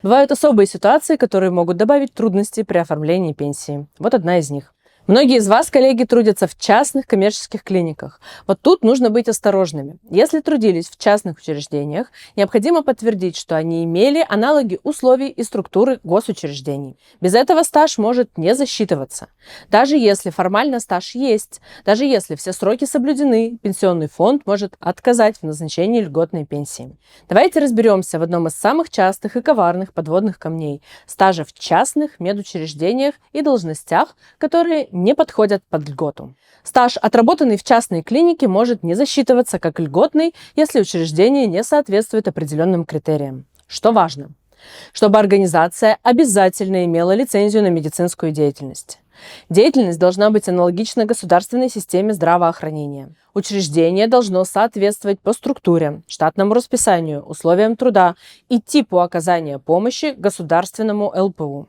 Бывают особые ситуации, которые могут добавить трудности при оформлении пенсии. Вот одна из них. Многие из вас, коллеги, трудятся в частных коммерческих клиниках. Вот тут нужно быть осторожными. Если трудились в частных учреждениях, необходимо подтвердить, что они имели аналоги условий и структуры госучреждений. Без этого стаж может не засчитываться. Даже если формально стаж есть, даже если все сроки соблюдены, пенсионный фонд может отказать в назначении льготной пенсии. Давайте разберемся в одном из самых частых и коварных подводных камней – стажа в частных медучреждениях и должностях, которые не подходят под льготу. Стаж, отработанный в частной клинике, может не засчитываться как льготный, если учреждение не соответствует определенным критериям. Что важно? Чтобы организация обязательно имела лицензию на медицинскую деятельность. Деятельность должна быть аналогична государственной системе здравоохранения. Учреждение должно соответствовать по структуре, штатному расписанию, условиям труда и типу оказания помощи государственному ЛПУ.